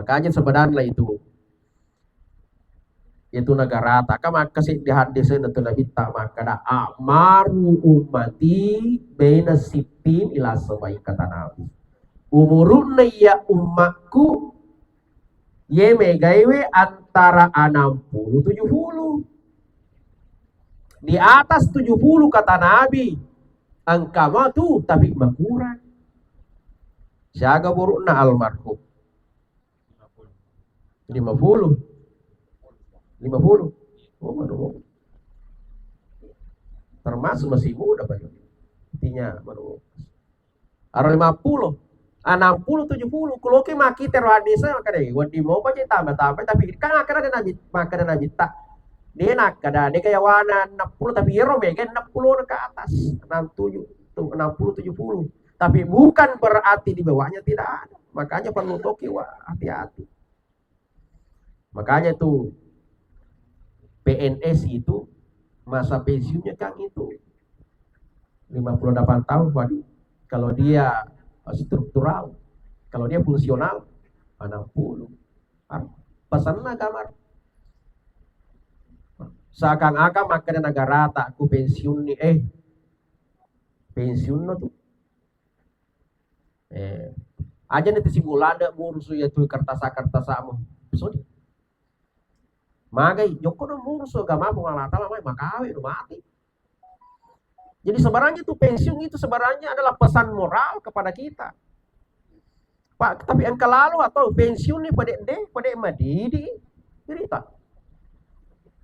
Makanya sebenarnya itu negara tak maka kasih di hadis itu Nabi tak maka da amaru ummati baina sittin ila sabai kata Nabi. Umurun ya umatku ye megaiwe antara 60 70. Di atas 70 kata Nabi. Angka matu tapi makurang. Siaga burukna almarhum 50. Oh, baru. Termasuk masih muda banyak. Intinya baru. Aro 50. 60 70 kalau ke maki terwadisa maka deh wadi mau pakai tambah tapi kan akan ada nabi maka ada nabi tak dia nak ada dia kayak warna 60 tapi hero kan 60 ke atas 67 tuh 60 70 tapi bukan berarti di bawahnya tidak ada, makanya perlu toki hati-hati. Makanya tuh PNS itu masa pensiunnya kan itu 58 tahun waduh. Kalau dia struktural, kalau dia fungsional 60. Pesannya kamar. Seakan-akan makanya negara tak ku pensiun nih pensiun no tuh. Aja nih si bulada mursu ya tuh kertas mo. So magai joko no mursu gama pengalata lama makawe no mati. Jadi sebenarnya itu pensiun itu sebenarnya adalah pesan moral kepada kita. Pak, tapi angka lalu atau pensiun nih pada madidi, cerita.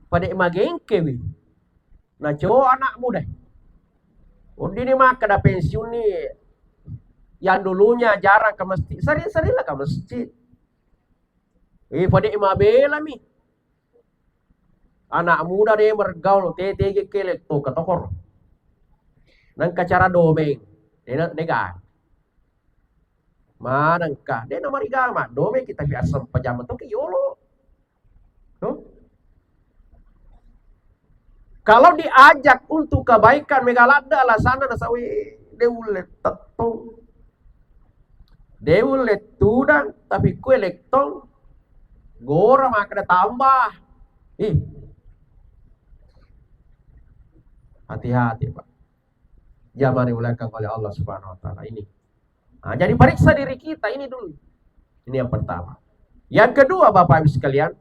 Pada magengke wi. Nah, cowok anak muda. Udah nih mah kada pensiun nih. Yang dulunya jarang ke masjid, sering-sering lah ke masjid. Pada imabela mi. Anak muda deh bergaul, tete kelek tuh ketokor. Nang kacara domeng, nega. Manangkah? Dia nomor igama, domeng kita biasa pajama tuh kiyolo. Tuh. Kalau diajak untuk kebaikan megalada alasana nasawi deulet tetong. Deulet tudang tapi kue lektong gora maka tambah. Hati-hati, Pak. Zaman dimuliakan oleh Allah Subhanahu wa taala ini. Nah, jadi periksa diri kita ini dulu. Ini yang pertama. Yang kedua, Bapak Ibu sekalian,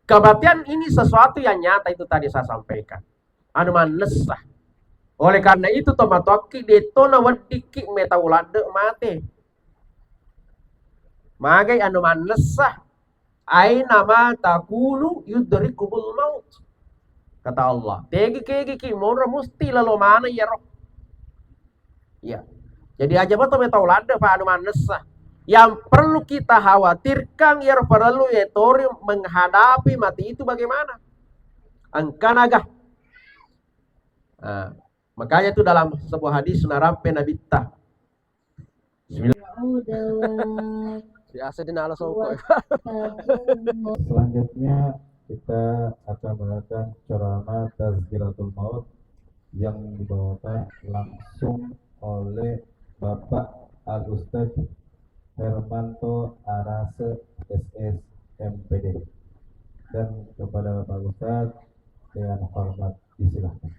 kematian ini sesuatu yang nyata itu tadi saya sampaikan. Anu manesah. Oleh karena itu tomatoki detona wadiki metaulade mate. Magai anu manesah. Aina ma takunu yudrikubul maut. Kata Allah. Tegi mora musti lalu mana ya roh. Ya. Jadi aja betul metaulade Pak anu manesah. Yang perlu kita khawatirkan ya perlu etori menghadapi mati itu bagaimana? Angkanagah. Nah, makanya itu dalam sebuah hadis narampe Nabi ta. Selanjutnya kita akan melakukan ceramah Tazkiratul Maut yang dibawakan langsung oleh Bapak Al-Ustaz Hermanto Arase SS MPD. Dan kepada Bapak Ustaz dengan hormat disilahkan.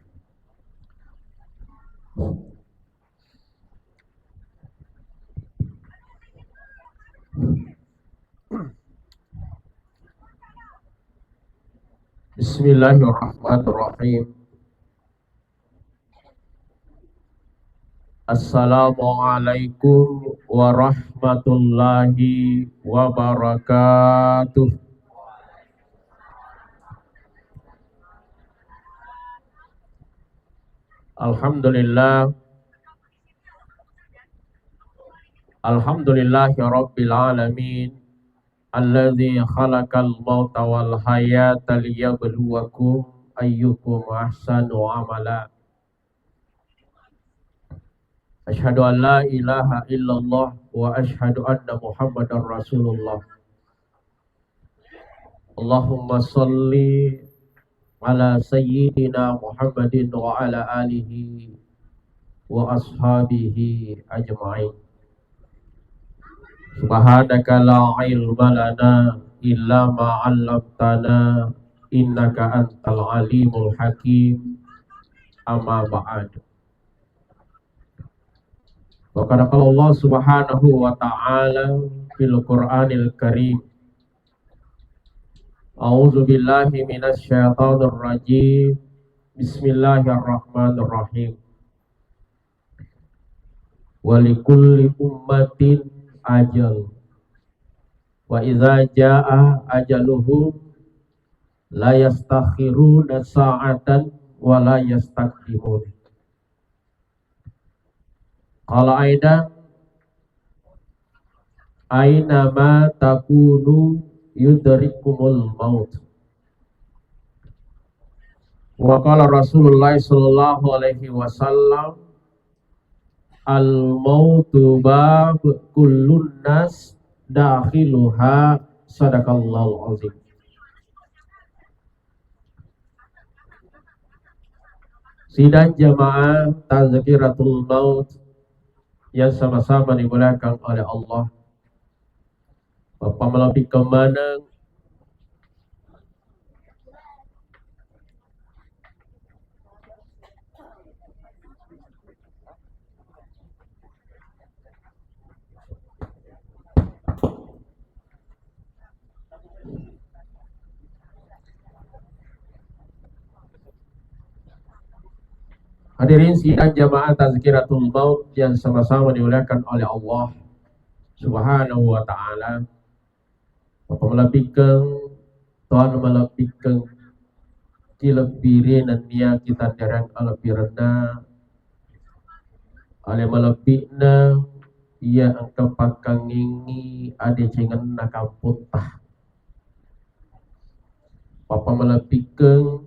Bismillahirrahmanirrahim. Assalamualaikum warahmatullahi wabarakatuh. Alhamdulillah. Alhamdulillahi rabbil alamin. Alladzi khalaqal mauta wal hayata liyabluwakum ayyukum ahsanu amala. Asyhadu an la ilaha illallah wa asyhadu anna Muhammadar Rasulullah. Allahumma shalli ala sayyidina Muhammadin wa ala alihi wa ashabihi ajma'in. Subhanaka la ilma lana illa ma 'allamtana innaka antal alimul hakim. Amma ba'd. Wa qala Allah Subhanahu wa ta'ala fil Qur'anil Karim. A'udzu billahi minasy syaithanir rajim. Bismillahirrahmanirrahim. Wa likulli ummatin ajal. Wa idza jaa ajaluhum la yastakhiruna sa'atan wa la yastaqdimun. Qala aidan aina ma takunu yudrikumul maut. Wa qala Rasulullah sallallahu alaihi wasallam al mautu bab kullun nas dakhiluha, sadaqallahu azim. Sidang jamaah tazkiratul maut yang sama-sama dimuliakan oleh Allah. Bapak melalui kemana hadirin sidang jamaah tazkiratul maut yang sama-sama dimuliakan oleh Allah Subhanahu wa ta'ala. Bapak melebihkan Tuhan melebihkan kilebirin nia kita derang alebirna ale melebihna ia angka pakangingi ade cengen nakaputah. Bapak melebihkan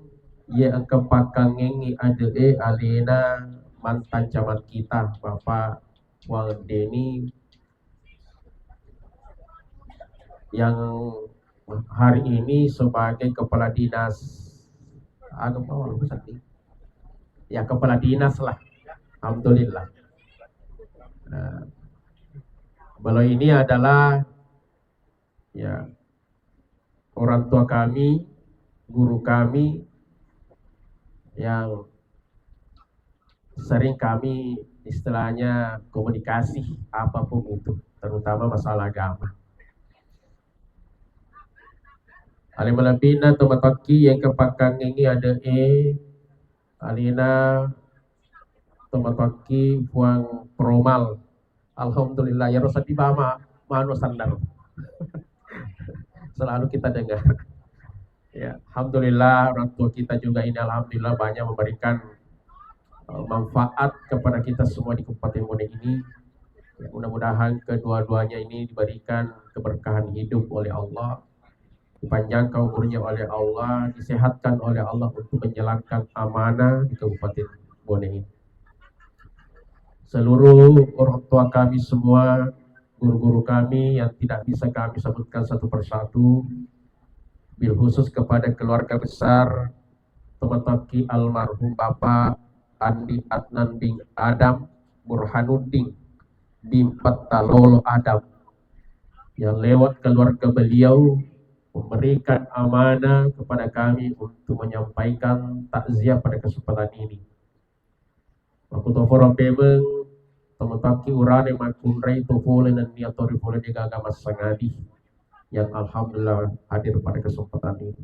ia angka pakangingi ade alena mantan camat kita Bapak Wang Deni yang hari ini sebagai kepala dinas ya kepala dinas lah, alhamdulillah. Nah, beliau ini adalah ya orang tua kami, guru kami yang sering kami istilahnya komunikasi apapun itu, terutama masalah agama. Ali malapina tomataki yang kepakang ini ada alina tomataki puang promal. Alhamdulillah ya rosati bama manu sandar. Selalu kita dengar. Ya, alhamdulillah orang tua kita juga ini alhamdulillah banyak memberikan manfaat kepada kita semua di Kabupaten Bone ini. Ya, mudah-mudahan kedua-duanya ini diberikan keberkahan hidup oleh Allah, dipanjangkan umurnya oleh Allah, disehatkan oleh Allah untuk menjalankan amanah di Kabupaten Bone ini. Seluruh orang tua kami semua, guru-guru kami yang tidak bisa kami sebutkan satu persatu, bil khusus kepada keluarga besar Tomataki almarhum Bapak Andi Adnan bin Adam Burhanuddin bin Patalolo Adam, yang lewat keluarga beliau memberikan amanah kepada kami untuk menyampaikan takziah pada kesempatan ini. Aku toforo pemeng Tomataki urane makunrei tofole dan niatori pole di agama sangadi yang alhamdulillah hadir pada kesempatan ini.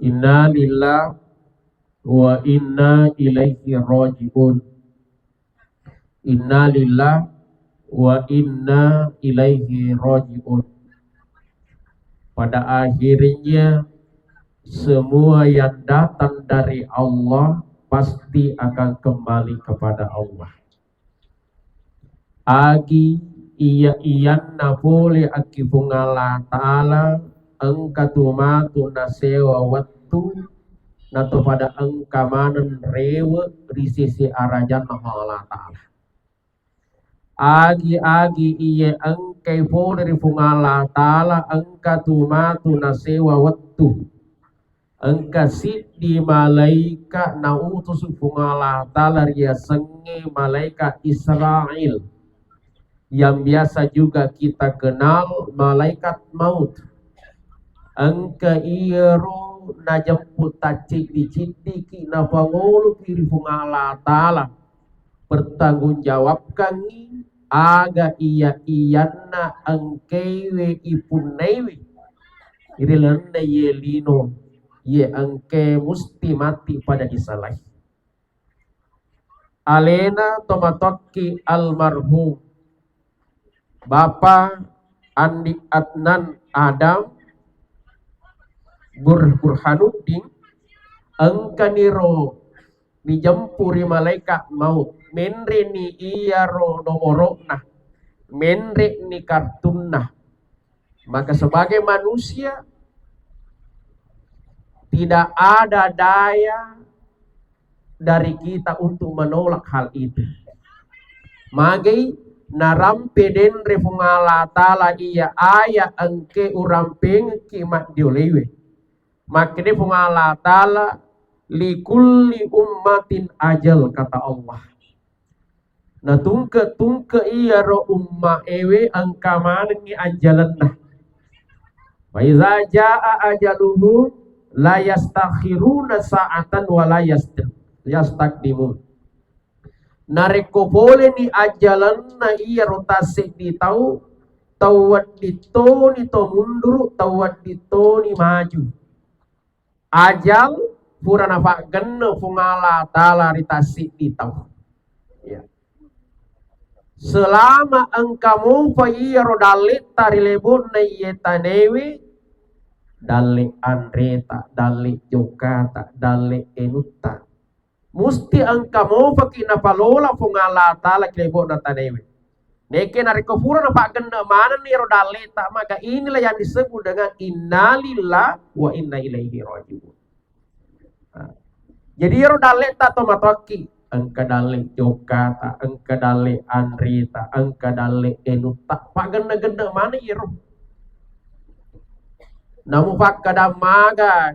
Inna lillah wa inna ilaihi raji'un. Inna lillah wa inna ilaihi raji'un. Pada akhirnya semua yang datang dari Allah pasti akan kembali kepada Allah. Agi iyan na pole akifungala ta'ala engkatumatu nasewa wattu nato pada engkamanan rewe risisi arajan Allah ta'ala. Agi iya engkai pole rifungala ta'ala engkatumatu nasewa wattu engka siddi malaika na utus fungala ta'ala ria senge malaika Israel yang biasa juga kita kenal malaikat maut. Angka iro na jemput tacik dicitiki na pangulu kiri Allah Ta'ala pertanggungjawabkan aga iya angkewe ipunewe irilanda ye lino ye angke musti mati pada disalai. Alena tomatoki almarhum Bapak Andi Adnan Adam Burhanuddin angkaniro dijempuri malaikat maut menre ni iya ro nomorokna menre ni kartunna. Maka sebagai manusia tidak ada daya dari kita untuk menolak hal itu. Magai narampe den refungala tala iya aya angke urampeng kimat diolewe. Makanya Allah Ta'ala likulli ummatin ajal kata Allah. Nah tungke iya ro umma ewe angka manengi ajalan nah. Wa iza jaa ajaluhum la yastakhiruna sa'atan wa la yastakdimun. Nareko boleh ni ajalan na iya rotasi di tau tawat ditoni to mundur tawat ditoni maju. Ajal purana pak genno fungala tala ritasi ditau. Ya. Selama engkamu iya rodalit tari lebon na yetanewi dale andreta dale jokata dale enutta musti engkamu pakina palola fungala tala lebon na tanewi. Neke narikofura na pak genno mana ni rodaleta, maka inilah yang disebut dengan innalillah wa inna ilaihi rajiun. Jadi rodaleta tomatoki angka dale jokata angka dale andrita angka dale enuta pak genna mana iro namu pak kada maga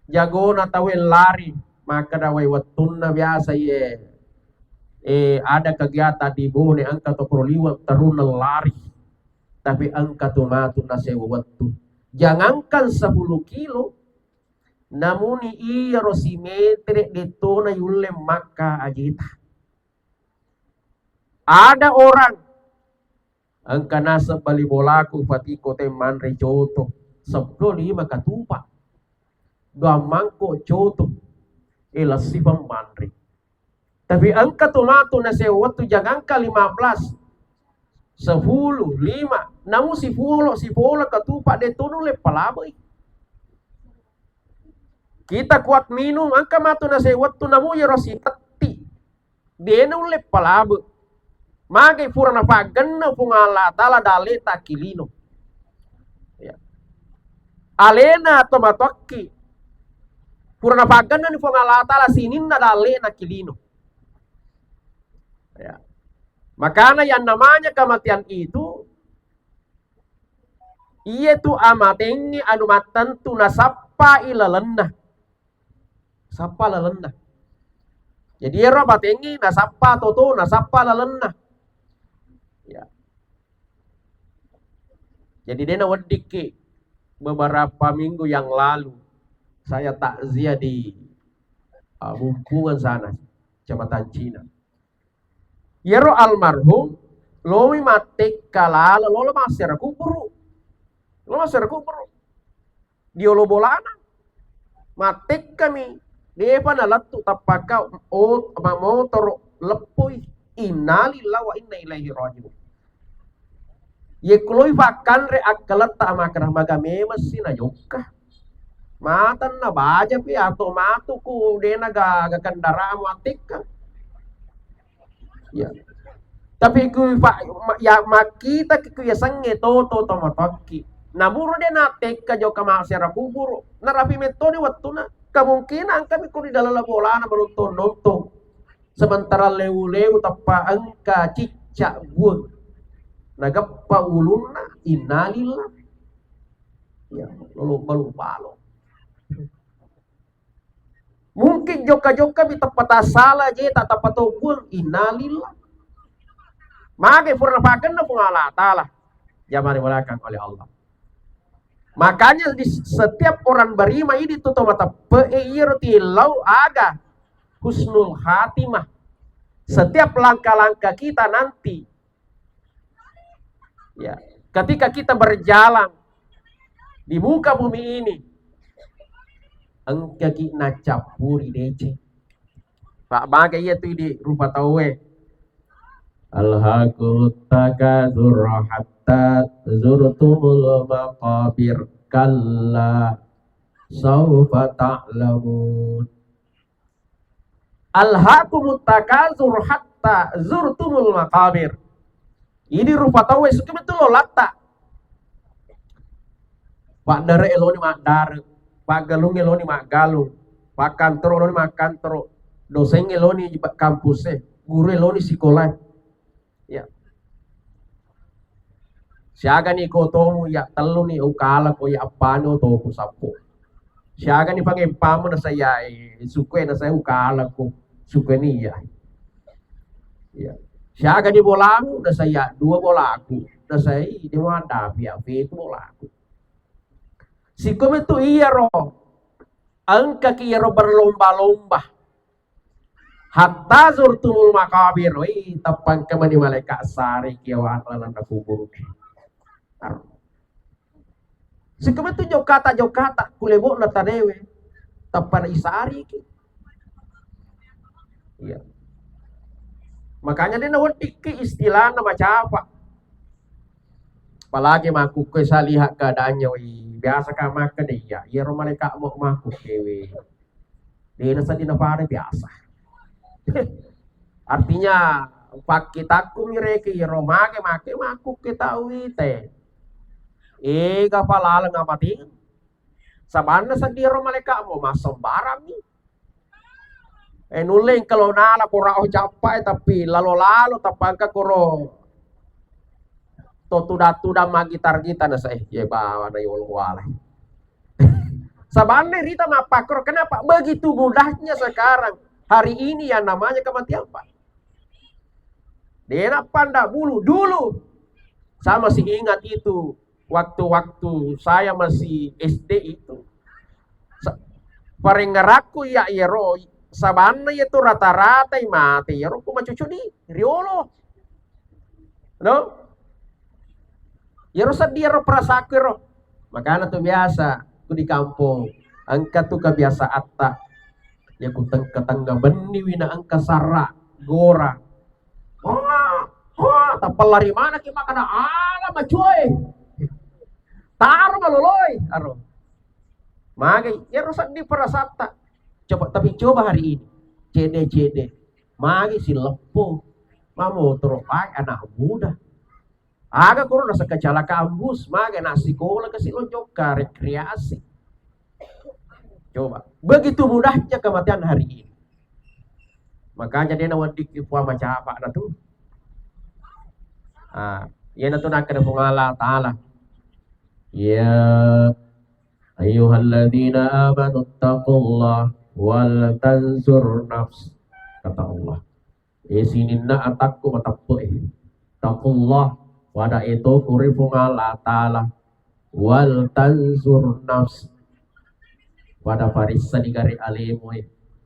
jago na tawel lari maka dawai watunna biasa ye ada kegiatan di bone angka to proliwat teruna lari tapi angka to matu na sewa waktu jangankan 10 kilo namun iya rosimetre detona yulle maka ajita. Ada orang angka nasa bali bolaku fatiko teman rejoto 15 katupa 2 mangko joto sifam manri. Tapi angka tomato na sewa waktu jangan angka 15 10 5 namun si polo katupa detono le palaboy. Kita kuat minum angka matu na sewa waktu namu ya rosi tati deno le palaboy. Magai purana paganna fungala tala dale takilino. Ya. Alena tomatokki purana paganna ni fungala tala sininna dale nakilino. Ya. Makanya yang namanya kematian itu ia tu amatengi anu matantu nasapa ilalenna. Sapa lalenna. Jadi ero batengi nasapa toto nasapa lalenna. Ya. Jadi dena wediki beberapa minggu yang lalu saya takziah di Bumpungan sana, Kecamatan Cina. Yero almarhum lomi matek kalala lolo masir kuburu. Lolo masir kuburu. Diolo bolana. Matek kami dia pa nalatu tapaka motor lepoy innalillah wa inna ilaihi rajiun. Ye kuloi fakan re akalat ta makra maga memas sina yokka. Matan na baja pi atau matu ku dena ga kendaraan matik kan. Ya. Tapi ku ya makita ku ya sange toto tomataki. Namuro de na tekka jo kama sera kuburu. Narapi metode wattuna kemungkinan kami ku di dalam bola na nonton. Sementara leu-leu tapa angka cicak buah. Nagappa ulunna innalillah. Ya, lalu balo. Mungkin joka-joka bi tepat salah je tak tepat buang innalillah. Maka purna pakan na pung Allah Ta'ala. Zaman dimulakan oleh Allah. Makanya di setiap orang beriman ini tuh mata peirti lau aga husnul khatimah. Setiap langkah-langkah kita nanti, ya, ketika kita berjalan di muka bumi ini, engka kita capuri dece. Pak bagai itu di rupa tawe. Alhaqut takadzur hatta zurtumul maqabir kalla sawfa ta'lamun. Alhaqumut takadzur hatta zurtumul maqabir. Ini rupa tawe suka betul lo latta. Pak dare eloni mak dare, pak galung eloni mak galung, pak kantoro eloni mak kantoro, dosen eloni di kampusnya, guru eloni sekolah. Ya. Siaga ni ko tomu ya telu ni ukala ko ya apano to ko sapo. Siaga ni pangempamo na saya suke na saya ukala ko suke ni ya. Ya. Siaga ni bolamu na saya dua bolaku na saya di wanda pia itu bolaku. Si kome tu iya ro angka ki ro berlomba-lomba. Hatta zurtumul makabir, tapang ka mani malaikat sari kiawan lan kubur. Sikame tu jokata kulebo na tadewe tapan isari ki. Iya. Makanya dia nawat iki istilah nama apa? Apalagi maku ke salihat keadaannya biasa ka maka dia. Ya ro malaikat mau maku dewe. Dia nasa dinapare biasa. Artinya pak kita mireke romake make maku kita wite kapalala ngamating sabana sa diro maleka mo masembarang ni nuling kalau nala pura oh capai tapi lalo tapangka koro to tuda magitar kita na sa ye bawa na yul wala sabana rita mapakro kenapa begitu mudahnya sekarang. Hari ini yang namanya kematian Pak. Dia panda bulu dulu. Saya masih ingat itu waktu-waktu saya masih SD itu. Parengaraku ya ero sabana itu rata-rata mati ero kuma cucu di riolo. No? Ero sedih ero prasakiro. Makanya tuh biasa tuh di kampung. Angka tuh kebiasaan tak. Ya kutang ketangga beni wina angka sarra gora. Tapal lari mana ki makana ala macuy. Taro maloloy aro. Magay ya rusak di parasata. Coba hari ini. CD. Magay si lepo. Mamotro ay anak muda. Aga kuro nasa kecelakaan bus, magay na sekolah kasi lonjok ka rekreasi. Coba, begitu mudahnya kematian hari ini. Makanya dia nawadik puan macam apa na tuh. Yan na to na Allah Ta'ala. Ya ayyuhalladzina amanu taqullah wal tanzur nafs. Kata Allah. Sinin na atakku matapo taqullah wada itu kurifung Allah Ta'ala wal tanzur nafs. Pada farisa digari alimu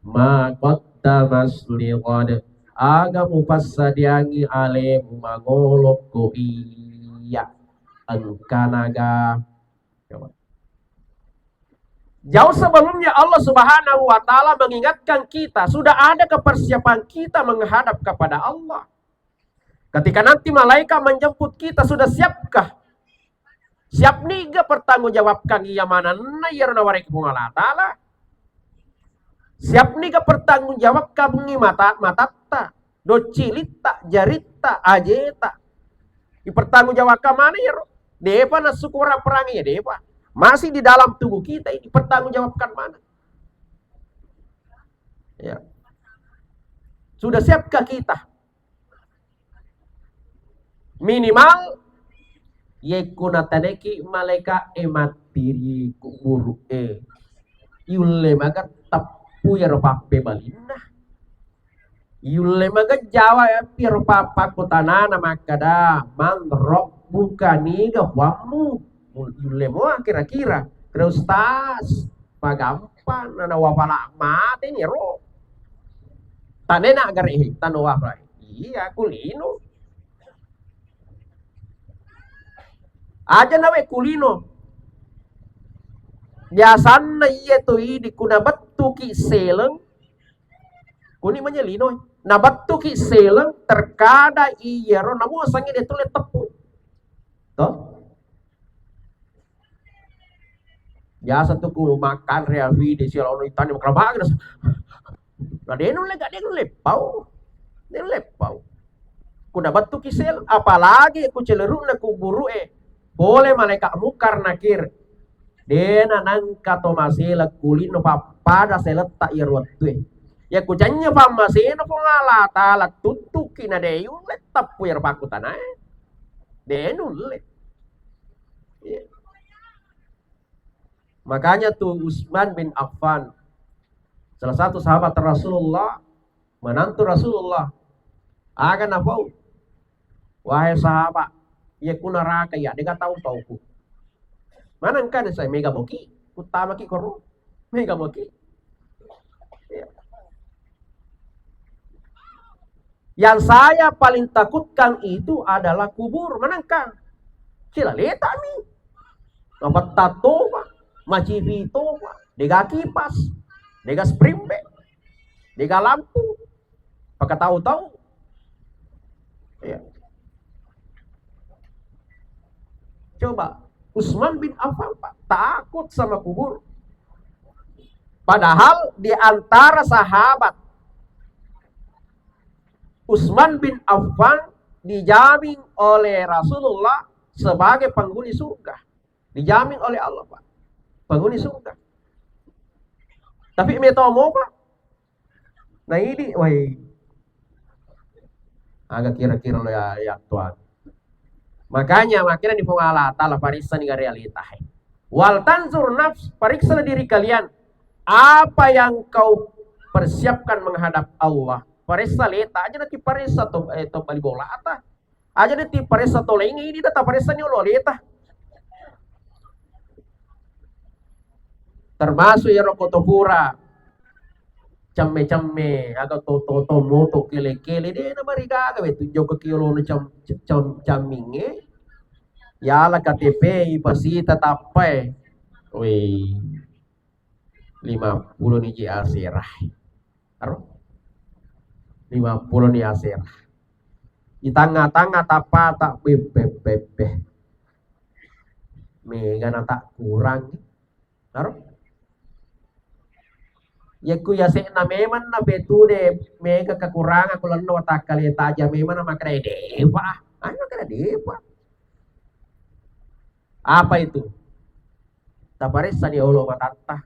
ma qaddamas liqad aga mufassadiangi alimu mangolok ko iya angkanaga. Jauh sebelumnya Allah Subhanahu wa taala mengingatkan kita, sudah ada kepersiapan kita menghadap kepada Allah. Ketika nanti malaikat menjemput kita, sudah siapkah? Siap niga pertanggungjawabkan iya mana na iya nawari kepung Allah Ta'ala. Siap niga pertanggungjawabkan bungi matata, docilita, jarita, ajeta. Dipertanggungjawabkan mana ya? Depa na sukura perang ya depa. Masih di dalam tubuh kita ini pertanggungjawabkan mana? Ya. Sudah siapkah kita? Minimal yekuna taneki malaika ematiri kuburu yulle maga tapu ya ropape balina. Yulle maga Jawa ya pir papa kutanana makada mandrok bukaniga wamu. Yulle mo kira-kira terus tas pagampan na wapala mate ni ro. Tanena garehi tanowapla. Iya kulino. Aja nawe kulino. Biasanna iya to idi kuna battu ki seleng. Kuni manyalinoy. Nabattu ki seleng terkada iya ro namu asangi dia tulet tepu. Toh? Biasa tuh ku makan rea vide sila ono itani makrabag na. Na denu lega denu lepau. Denu lepau. Ku nabattu ki seleng apalagi ku celeru na ku buru boleh malaikat mukar nakir. Dena nangka to masela kulino pada seleta irwatwe. Ya kujanya fama seno po ngala tala tutuki na deyu letap puyer pakutan denu le. Ya. Makanya tuh Utsman bin Affan salah satu sahabat Rasulullah, menantu Rasulullah, akan apa? Wahai sahabat, ya kuna raka ya, dia tahu tauku. Mana kan saya mega boki, utama ki koru, mega boki. Ya. Yang saya paling takutkan itu adalah kubur. Manangkang? Sila leta nih. Dapat tato pak, macivito pak, dega kipas, dega sprimbe, dega lampu. Pakai tahu-tahu. Ya. Coba Utsman bin Affan pak takut sama kubur. Padahal di antara sahabat Utsman bin Affan dijamin oleh Rasulullah sebagai penghuni surga. Dijamin oleh Allah, Pak. Penghuni surga. Tapi metomo, Pak. Nah ini, wah, agak kira-kira lo ya Tuhan. Makanya di pengalah ta'ala pariksa nih realita. Wal tanzur nafs, pariksa diri kalian. Apa yang kau persiapkan menghadap Allah. Paresa leta aja nanti paresa to bali bola ata. Aja nanti paresa to lengi ini data paresa ni lo leta. Termasuk ya rokotopura. Camme aga to moto kele de na mariga ga betu joko kilo no caminge. Ya la KTP ipasita tapai. Wih. 50 niji asirah. Aro 50 ni asir. Di tengah-tengah tapa tak bebe. Mega na tak kurang. Naro? Ya ku ya se na memang na betu de mega kekurangan kalau no tak kali taja memang na makna dewa. Ano makna dewa? Apa itu? Taparesa di olo matata.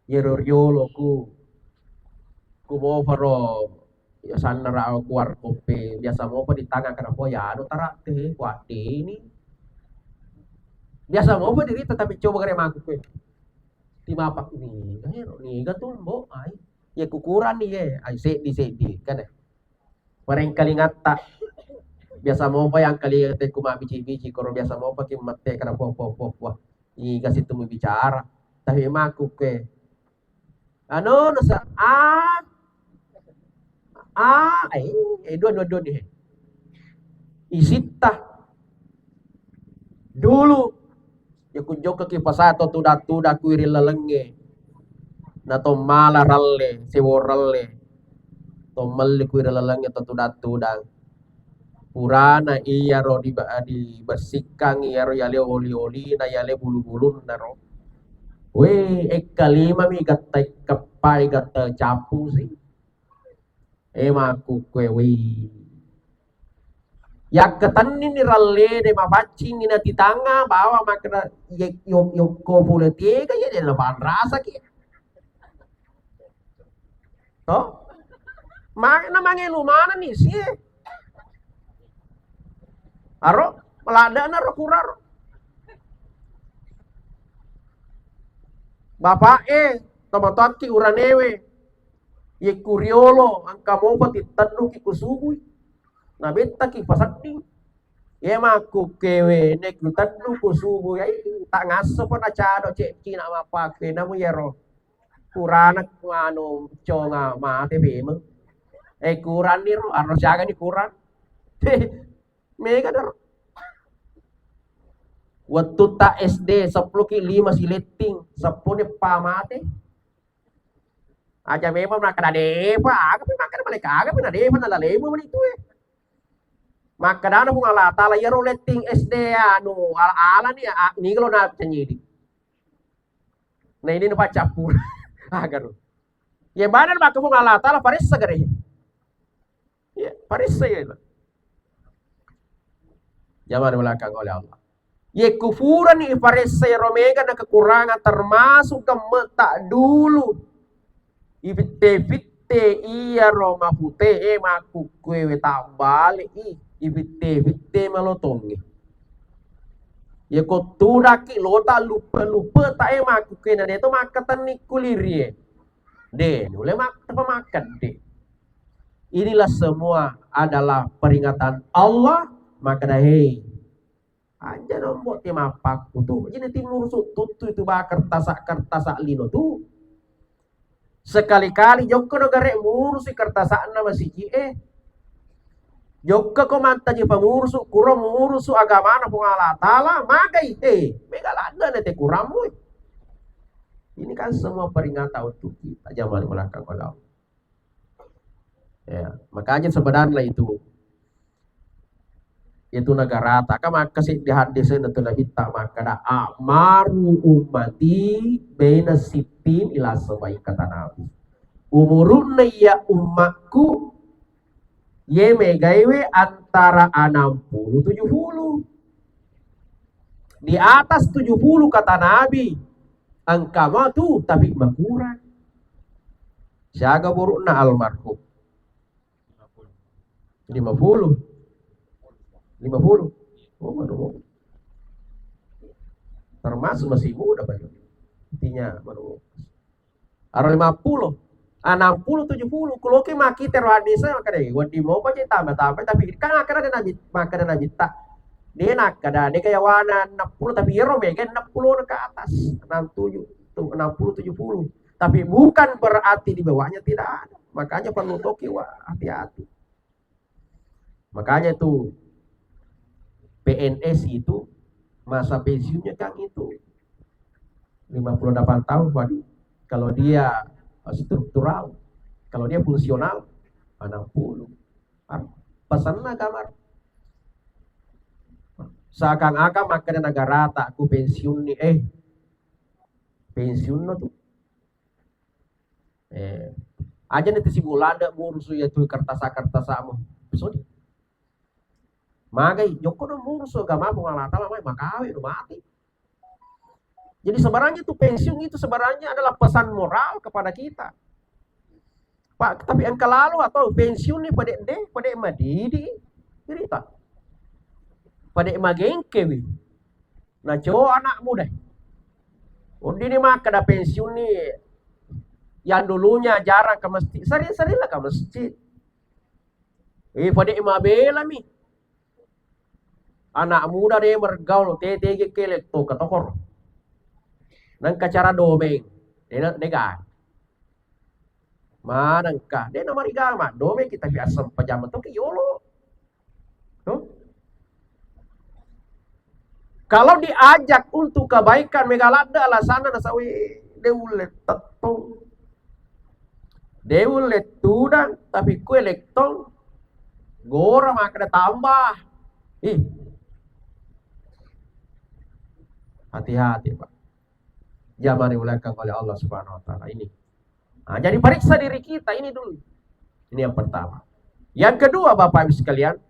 Yeroriolo ku kumo faro ya sana rao kuar kope biasa mo pa di tangan kana po ya ano tarate kuate ini biasa mo pa diri tetapi coba kare maku ko di mapak ini gahero ni gatumbo ay ya kukuran ni ay sedi kan pareng kalingata biasa mo pa yang kali te kumabici koro biasa mo pa kimate kana po i kasi tumu bicara tapi maku ko ano nasa dua nih. Isita. Dulu ya kunjok ke kipasato tuda kuiri lelenge. Na to mala ralle, sewo ralle. To malli kuiri lelenge to tuda. Purana iya ro di bersihkan iya ro yale oli na yale bulu-bulu na ro. We kalima mi gatta kapai gatta capu sih. Maku kwewi yak ketanin ni ralle de mapacing ina titanga bawa makna yok ko politika ya de laban rasa ki to makna mangelu mana nih sih aro melada na ro kurar bapak tomatot ki uranewe Ye kuriolo angka mo pati tanu ki kusubui. Na betta ki pasakti. Ye maku kewe nek tanu kusubui ai tak ngaso pa na chado cek ki na mapake na mo yero. Kurana anu conga ma te bemeng. Kuran ni ro harus jaga ni kuran. Mega dar. Waktu tak SD 10 ki 5 sileting 10 ni pamate. Aja memang nak kada depa, aga pe makan balik aga pe na depa na lalemo man itu Maka dana pung ala tala yero letting SD anu ala ni ni kalau na penyidi. Nah ini pa capur. Agar. Ya badan maka pung ala tala parissa gare. Ya, parissa ya. Jangan belakang oleh Allah. Ye kufuran ni parissa romega na kekurangan termasuk tak dulu. Ibite iya roma pute maku kue tak balik ibite malotongi. Ya kotura ki lota lupa tak maku kue na itu makatan ni kulirie. De, boleh makan de. Inilah semua adalah peringatan Allah maka dah aja nombok ti mapak tu. Jadi timur tutu itu ba kertas lino tu. Sekali-kali joko negara ngurusi kertasaan nama siji joko ko manta je pengurus kuro mengurusu agama na pungala tala magai megalada nete kuramu. Ini kan semua peringatan untuk kita zaman belakang kalau. Ya, makanya sebenarnya itu negara tak maka kasih di hadis itu Nabi tak maka da amaru ummati baina sittin ila sabai kata Nabi umurun ya ummatku ye megaiwe antara 60 70 di atas 70 kata Nabi angka matu tapi makurang siaga burukna almarhum 50. Oh, baru. Termasuk masih muda banyak. Intinya baru. Aro 50, 60, 70. Kalau ke maki tero hadisnya maka deh. Wadi mau pakai tambah tapi kan akan ada nabi maka ada nabi tak. Dia nak ada dia kayak wana 60 tapi yero mega 60 ke atas 67 60 70. Tapi bukan berarti di bawahnya tidak ada. Makanya perlu toki hati-hati. Makanya itu PNS itu masa pensiunnya kan itu 58 tahun waduh. Kalau dia struktural, kalau dia fungsional 60. Pesannya kamar. Seakan-akan makanya negara tak ku pensiun nih pensiun no tuh. Aja nanti si bulanda ngurus ya tuh kertas-kertasamu. Besok magai joko no murso gama pengalata lama makawi no mati. Jadi sebenarnya itu pensiun itu sebenarnya adalah pesan moral kepada kita. Pak, tapi angka lalu atau pensiun nih pada madidi cerita. Pada magengkewi. Nah, cowok anak muda. Undi nih mah kada pensiun nih yang dulunya jarang ke masjid, sering-sering lah ke masjid. Pada imabela nih. Anak muda dia bergaul TTG kelek to katokor nang kacara domeng dia nega manang ka dia nomor igama domeng kita biasa pajama to ke yolo tuh kalau diajak untuk kebaikan megalada alasana nasawi deulet tetong deulet tudang tapi kue lektong gora maka tambah hati-hati Pak. Zaman dimulakan oleh Allah Subhanahu wa taala ini. Nah, jadi periksa diri kita ini dulu. Ini yang pertama. Yang kedua Bapak Ibu sekalian,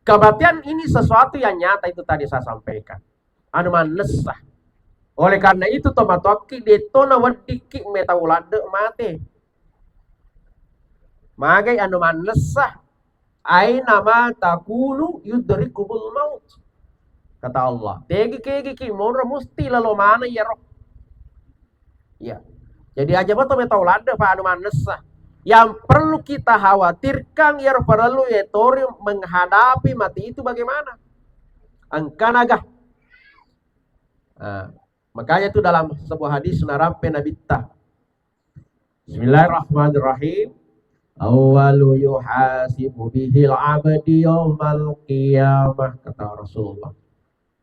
kematian ini sesuatu yang nyata itu tadi saya sampaikan. Anu manesah. Oleh karena itu tomatoki detona wadiki metaulade mate. Magai anu manesah aina ma takunu yudrikubul maut. Kata Allah, tegi kegi ki mora musti lalu mana ya roh. Ya. Jadi aja betul tahu lada Pak anu manesa. Yang perlu kita khawatirkan ya perlu etori menghadapi mati itu bagaimana? Angkanagah. Nah, makanya itu dalam sebuah hadis narampe Nabi ta. Bismillahirrahmanirrahim. Awwalu yuhasibu bihil abdi yaumal qiyamah, kata Rasulullah.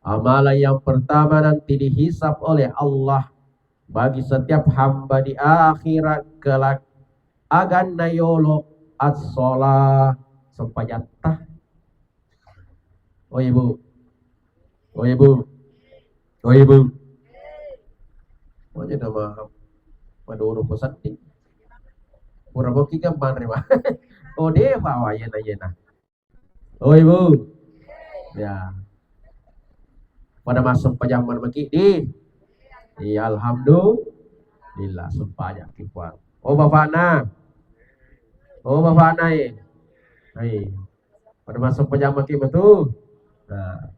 Amalan yang pertama nanti dihisap oleh Allah bagi setiap hamba di akhirat kelak agan nayolo as-sholah sempajatah. Oh ibu, oh ibu, oh ibu. Oh jadi nama maduro posati. Pura-boki kan mah. Oh dia bawa yena. Oh ibu, ya. Pada masa pajaman maki di alhamdulillah sempajak kipuan. Oh bapakna. Oh bapakna Hai. Pada masa pajaman ki betul. Nah.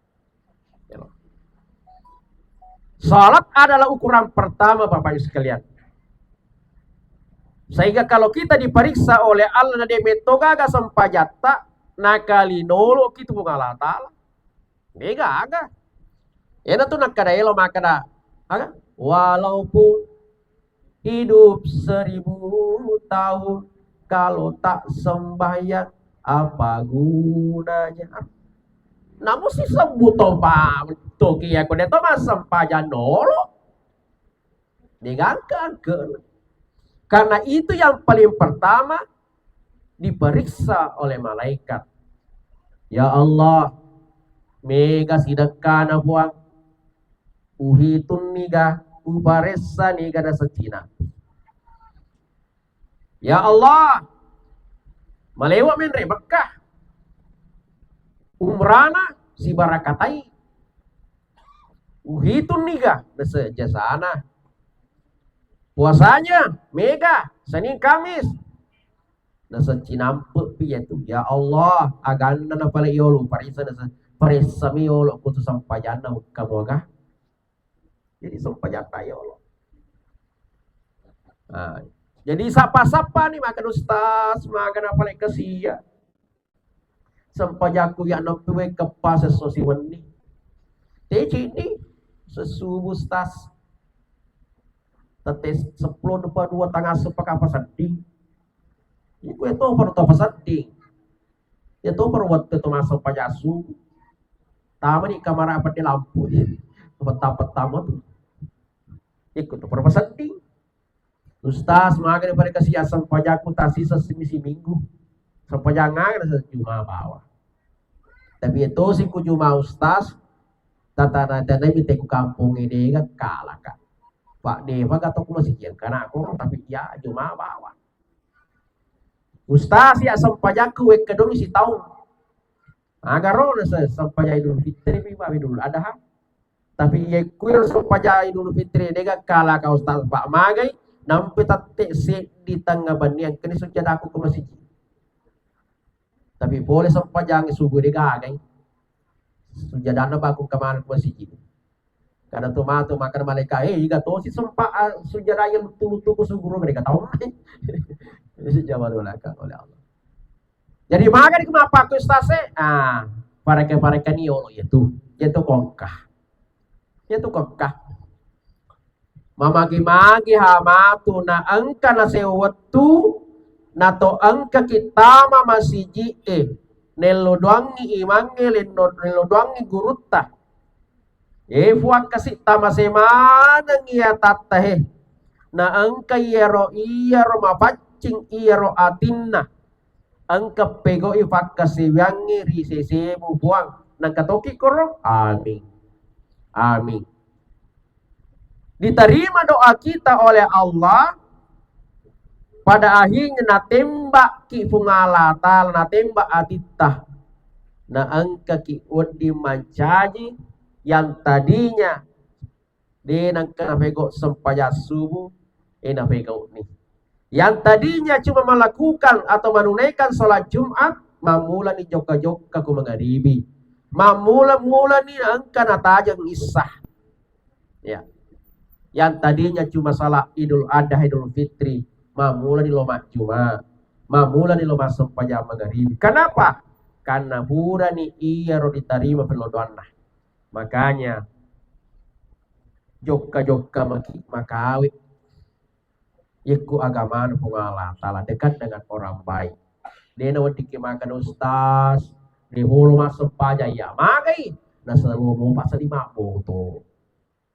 Salat adalah ukuran pertama Bapak Ibu sekalian. Sehingga kalau kita diperiksa oleh Allah na demetoga ga sempajata nakalinolo kita bunga ta'ala. Mega aga. Yana tuh nakadaelo makada aga. Walaupun hidup 1000 tahun kalau tak sembahyang apa gunanya? Namun si sebuto pa toki aku deto mas sempajan nolo. Digangkan ke. Karena itu yang paling pertama diperiksa oleh malaikat. Ya Allah, mega sidakana buang uhitun niga uparesa niga da secina. Ya Allah, malewa men Mekah. Umrana si barakatai. Uhitun niga da sejasana. Puasanya mega Senin Kamis. Nasa cinampe piye tu ya Allah aganda na pala iolo parisa nasa parisa mi iolo kutu sampajana kaboga. Jadi sampajata iolo. Nah, jadi sapa-sapa nih makan ustaz makan apa lagi kesia. Sampajaku ya nampi kepas sosiwani. Teci ini sesubuh ustaz. Tetes 10 depan 2 tangga sepak apa sedih. Iku itu perlu sedih. Itu perlu waktu itu masuk pajasu. Tama nih kamar apa di lampu. Petang-petang tuh. Iku tuh perlu sedih. Ustaz makan daripada kesiasan pajaku tak sisa semisi minggu. Sepanjangan ada cuma bawah. Tapi itu si cuma ustaz. Tata-tata minta ku kampung ini kan kalah kak. Pak Deva kata aku masih kian karena aku tapi ya cuma bawa. Ustaz ya sampajaku wek kedong si tahun. Agaro na sampajai Idul Fitri biba dulu ada ha. Tapi ye kuil sampajai Idul Fitri dega kala ka ustaz Pak Magai nampi tatte se di tengah banian kini sujud aku ke masjid. Tapi boleh sampajang subuh dega agai. Sujadana bakung kemana ke masjid. Karena tomato makan malaikat jika tosi sempat sujudaya betul-betul kusuguru mereka tahu ini jawab oleh Allah. Jadi makan kenapa aku stase pareka niolo yaitu kongkah mamagi-magi hamatu na angka na sewatu nato angka kita masiji nelo doangi imangi nelo doangi gurutta fuak kasih tamasemana ngia tatahe na angka iero mapacing iero atinna angka pego ifak kasih wangi risese buang nang katoki koro amin diterima doa kita oleh Allah pada akhirnya na tembak ki fungalata na tembak atitah na angka ki udi mancaji yang tadinya dia nang kenapego sempaya subuh enapego nih yang tadinya cuma melakukan atau menunaikan sholat Jumat mamula ni joka-joka ku mengaribi mamula ni angka natajang isah ya Yang tadinya cuma salah Idul Adha, Idul Fitri, mamula di loma cuma, mamula di loma sempajang magharibi. Kenapa? Karena hura ni iya ro diterima pelodoanna. Makanya jokka makawi iku agama Allah Ta'ala dekat dengan orang baik. Dia nawati makan ustaz, di hulu masuk paja ya magai, na selalu mau pasal lima to.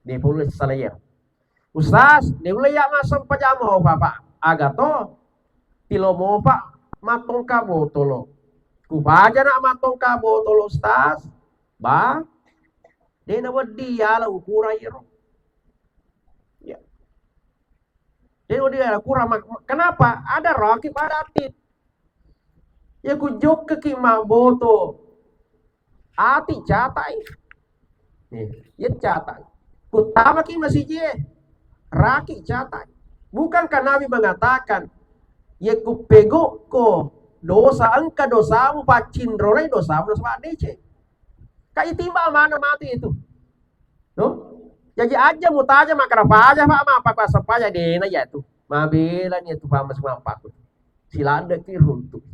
Dia hulu salaya. Ustaz, dia hulu ya masuk paja mau bapak agato, tilo mau pak matong kabo tolo. Kubaja nak matong kabo tolo ustaz, ba? Dia nawati ya la ukura iro. Ya. Dia kurang. Kenapa? Ada rakib ada atid. Ya kujok ke boto. Ati catai. Nih, ya catai. Kutama ki masih je. Raki catai. Bukankah Nabi mengatakan, ya kupego ko dosa engka dosamu pacin rolai dosamu dosa DC. Kai timbal mana mati itu. No? Jadi aja mutaja makara paja pak apa kuasa paja dena ya tu. Mabela ni tu pamas mampak. Silanda ki runtuh.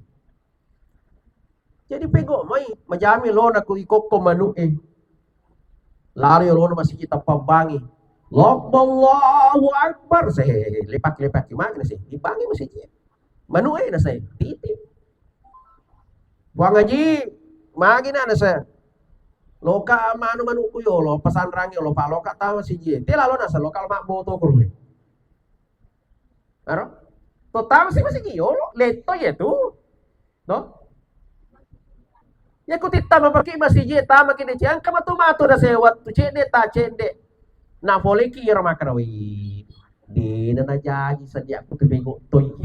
Jadi pego mai majami lo na ku ikokko manu lari lo na masih kita pambangi. Allahu Akbar saya lepak-lepak gimana sih? Dibangi masih dia. Manu na saya titip. Buang ngaji magi na saya. Loka manu ku yo lo pesan rangi lo pak loka tahu si dia. Tela lo nasa lokal mak boto ku. Aro? Total masih yo lo leto ya tu. No? Ya kutita mapaki masih je tama kini ciang kama tumato na sewat tu cende ta cende na boleh kira makarawi di na jadi sadia aku tu bego toy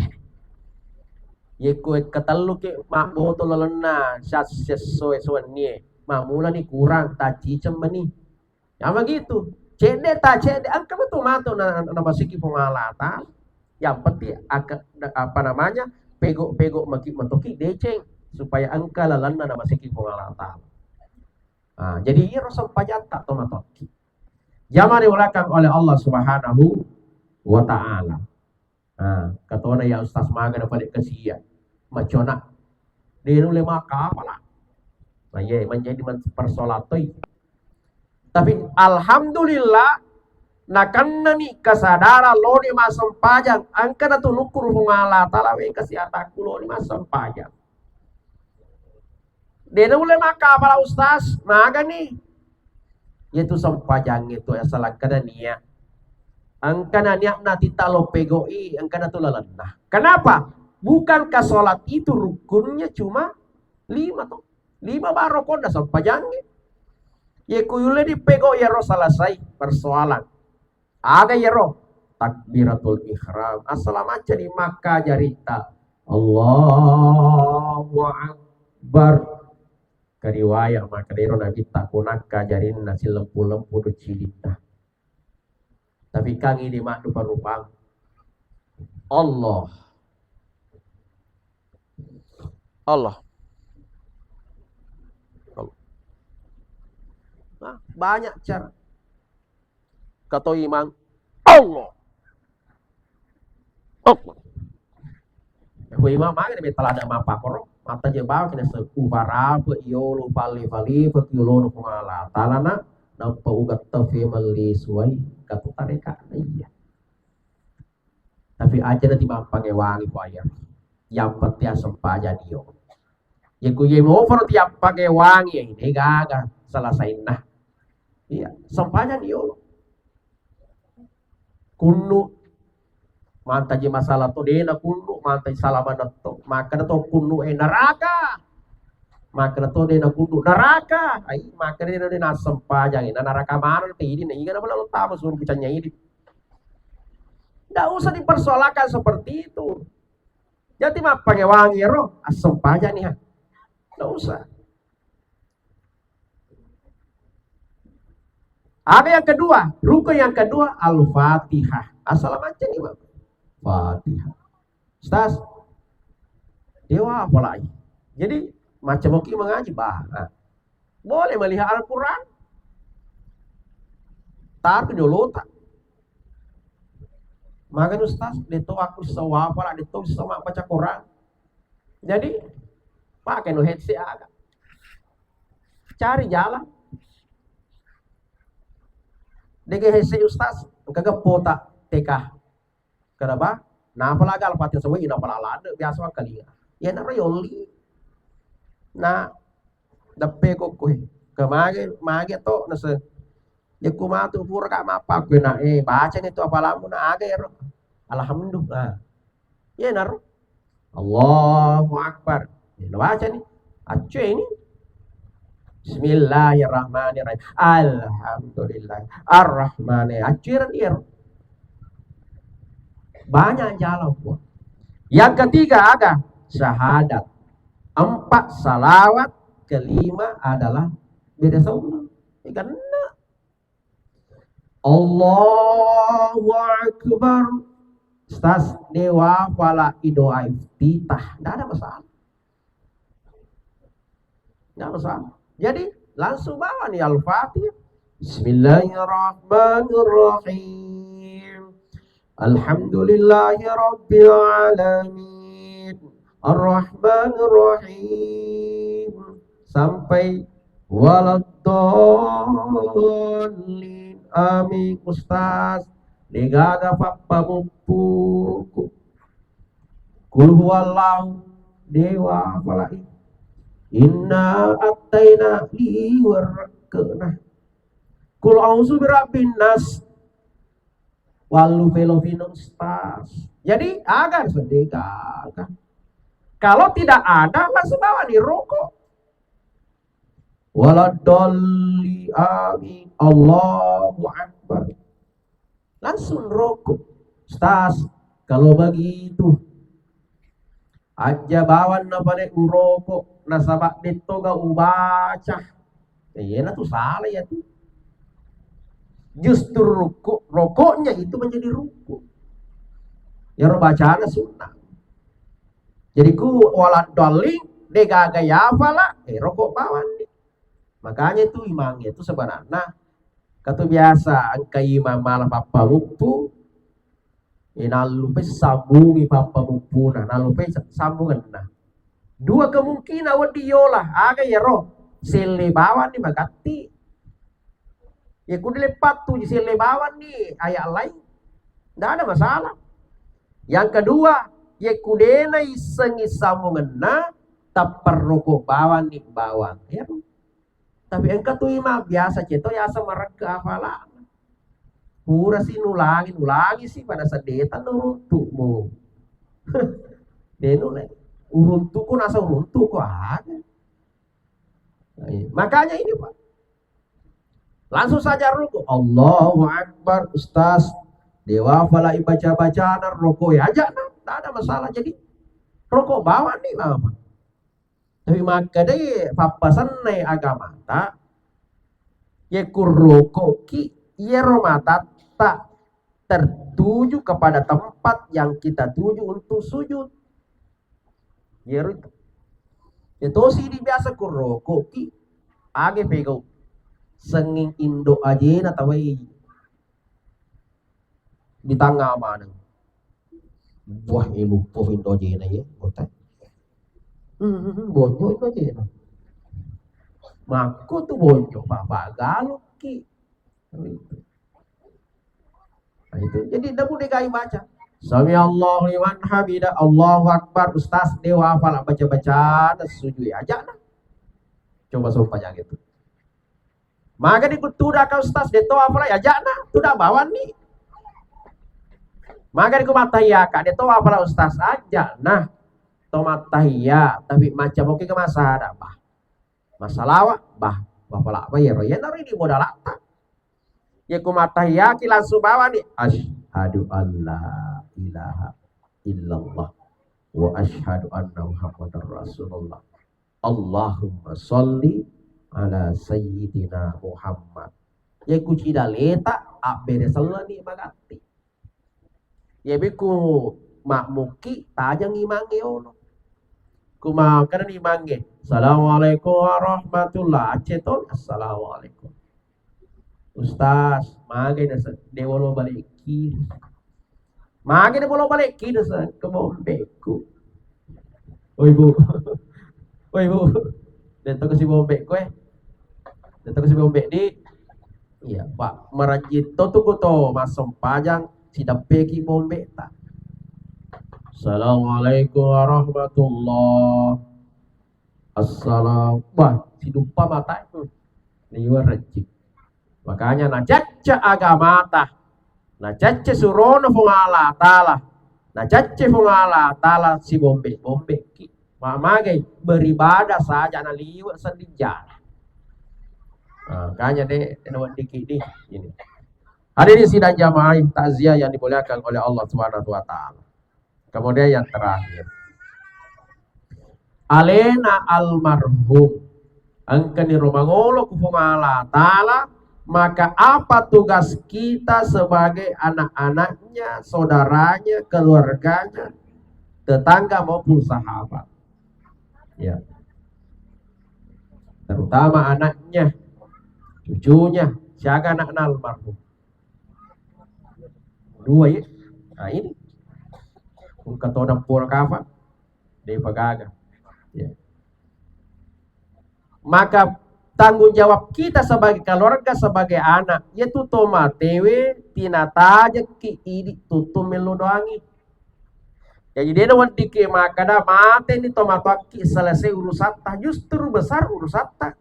ye ko katalu ke mak boto lalana syas sesuai suan ni mamula ni kurang ta cicem mani ama gitu cende ta cende ang kama tumato na masiki pengalata yang penting apa namanya pego maki mentoki deceng supaya angka lalana nama seki pengalata. Jadi ia rasa pajata tomatoki. Jama diulakan oleh Allah Subhanahu wa Ta'ala. Katona ya ustaz maga dapat kesia. Macona. Dia nule maka apalah. Nah ye menjadi persolatoi. Tapi alhamdulillah nakanna ni kasadara lo ni masam pajang angka na tunukur pengalata lawe kasiata kulo ni masam pajang. Dia mulai maka para ustaz maga nih yaitu sampajang itu ya salah kada niat angkana niat nanti talo pegoi angkana tu lalana. Kenapa? Bukankah sholat itu rukunnya cuma 5 tuh 5 baru konda sampajangnya ya kuyule di pego ya roh selesai persoalan ada ya roh takbiratul ihram assalamualaikum di Makkah jarita Allahu Akbar kariwaya maka dero nabi takunaka jarin nasi lempu-lempu do cilita. Tapi kang ini mak rupa-rupang Allah. Nah, banyak cara. Kata imam Allah. Imam mah dia telah ada mapa korok. Mata je bawa kena sekubara pe iolo pali pe kiolo pengala talana nampa ugat tafi mali suai katu tareka iya. Tapi aja nanti mampange wangi bayar. Yang penting sempaja dio. Ya ku ye mo for tiap page wangi ini gaga selesai nah. Iya, sempaja dio. Kunu manta je masalah to dena kunu manta salaman to maka to kunu neraka maka to dena kunu neraka ai maka dena sempajang ina neraka mana te ini nih kan belum tahu suruh bicanya ini nggak usah dipersoalkan seperti itu jadi mah pakai wangi roh sempajang nih nggak usah. Ada yang kedua rukun yang kedua al-fatihah assalamualaikum nih bang Fatihah. Ustaz, dewa apa lagi? Jadi macam oke mengaji bah. Boleh melihat Al-Quran. Tapi dulu tak. Makan Ustaz, dito aku sawapa lah, dito sama baca Quran. Jadi pakai no headset agak. Cari jalan. Dege headset Ustaz, kagak pota TK. Kenapa? Nah, apalagi alfatin semua ina pala ada biasa kali. Ya na rayoli. Na dape ko ko. Mage to nasa ya kumatu pura ka mapa ko na baca nito apalamu na aga ya. Alhamdulillah. Ya naro. Allahu Akbar. Ya baca nih. Acce ini. Bismillahirrahmanirrahim. Alhamdulillah. Ar-Rahmanir. Acciran iya. Banyak jalan buat. Yang ketiga ada syahadat. 4 salawat. Kelima adalah beda Allah. Karena Allahu Akbar. Ustaz dewa wala idoa iftitah. Tidak ada masalah. Tidak masalah. Jadi langsung bawa nih Al-Fatihah. Bismillahirrahmanirrahim. Alhamdulillahi Rabbil Alamin. Ar-Rahmanirrahim. Sampai waladdallin. Amin. Ustaz negaga papa mumpuku. Kul huwallahu dewa falai. Inna ataina li warkana. Kul auzu birabbin nas. Walu velovino Ustaz. Jadi agar sedekah. Kalau tidak ada langsung bawa di rokok. Waladolli amin. Allahu Akbar. Langsung rokok. Ustaz, kalau begitu aja bawa na pada urokok nasabak dito ga ubaca. Iya tuh salah ya tuh. Justru rokoknya itu menjadi rukuk. Ya bacaan sunnah. Jadi ku walad doling dega gaya fala rokok bawan. Makanya itu imamnya itu sebenarnya kata biasa angka imam malah papa mupu nalupe sambungi papa mupu nalupe sambungan dua kemungkinan wadiolah aga ya roh sele bawan nih magati ya kudu lepat tuh sele bawan nih ayat lain tidak ada masalah. Yang kedua ya kudena isengi sambungan tak perlu bawan nih bawan ya. Tapi engkau tuh imam biasa ceto ya sama mereka apalah. Pura sih nulangi sih pada sedetan uruntukmu. Denule uruntuku nasa uruntuk kok ada. Makanya ini Pak. Langsung saja ruku. Allahu Akbar Ustaz. Dewa fala baca-bacaan rokok ya aja nah, tak ada masalah. Jadi rokok bawa nih apa? Tapi maka deh papasan nih agama tak ye kuroko ki ye romata tak tertuju kepada tempat yang kita tuju untuk sujud. Ye itu sih di biasa kuroko ki age pego senging Indo aja na tawai di tangga mana. Wah ilu po Indo aja na ye botai. Bonyo itu aja. Maku tuh bonyo bapak galuk ki. Nah, itu. Jadi dah boleh kaya baca. Sami Allah liman hamidah. Allahu Akbar. Ustaz dewa hafal baca-baca sujud aja nah. Coba supaya gitu. Maka ikut tudah kau Ustaz dewa hafal aja nah. Tudah bawa nih. Maka ikut mataya kak dewa hafal Ustaz aja nah. Tomat tahiyya tapi macam oke ke masa ada bah masalah bah bapak apa ya roya nari di modal apa ya ku matahiyya ki langsung bawa nih asyhadu alla ilaha illallah wa asyhadu anna muhammadar rasulullah Allahumma sholli ala sayyidina Muhammad ya ku cidaleta abere salani magati ya biku makmuki tajang imangi ono kuma kana imangi assalamualaikum warahmatullah aceton assalamualaikum Ustaz magai dasa dewolo balik kiri Magi dia boleh balik kita ke bombeku. Oh ibu, oh ibu, dan tu kasi bombek ko dan tu kasi bombek di, iya pak merajit to tu ko to masam pajang si dapeki bombek ta. Assalamualaikum warahmatullah. Assalam. Wah, si lupa mata itu. Liwa rajik. Makanya na cacca agama ta. Na cacce surono fung Allah Ta'ala. Na cacce fung Allah Ta'ala si bombek ki. Mamagai beribadah saja na liwat sendirian. Makanya deh tenawan dikit nih ini. Hadirin sidang jamaah takziah yang dimuliakan oleh Allah Subhanahu wa taala. Kemudian yang terakhir. Alena almarhum angkani romangolo ku fung Allah Ta'ala. Maka apa tugas kita sebagai anak-anaknya, saudaranya, keluarganya, tetangga maupun sahabat? Ya. Terutama anaknya, cucunya, siaga anak almarhum. Dua ya. Nah ini. Kung katodang pura kafa, di pagaga. Ya. Maka tanggung jawab kita sebagai keluarga, sebagai anak, yaitu toma tewe tinataja ki idi tutu melodoangi. Jadi dia wanti ke makada mate ni toma ki selesai urusata, justru besar urusata.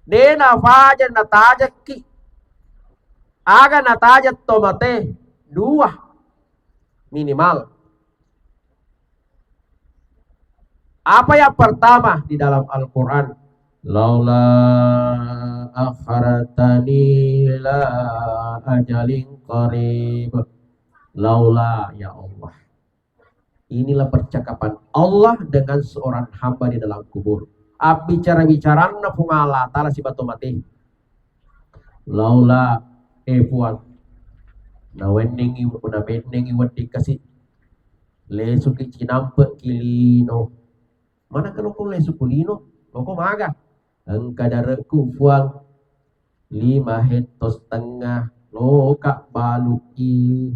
Dena faja nataja ki aga nataja toma te dua minimal. Apa yang pertama di dalam Al-Quran? Laula akharatani la ajalin qarib. Laula, ya Allah. Inilah percakapan Allah dengan seorang hamba di dalam kubur. Bicara-bicarana fung Allah Ta'ala si batu mati. Laula puan. Na wenningi una benningi wadi kasih. Lesuki cinampe kilino. Mana kalau kau lesu kulino? Loko maga. Engkadaraku fuang 5 hektar setengah loka baluki.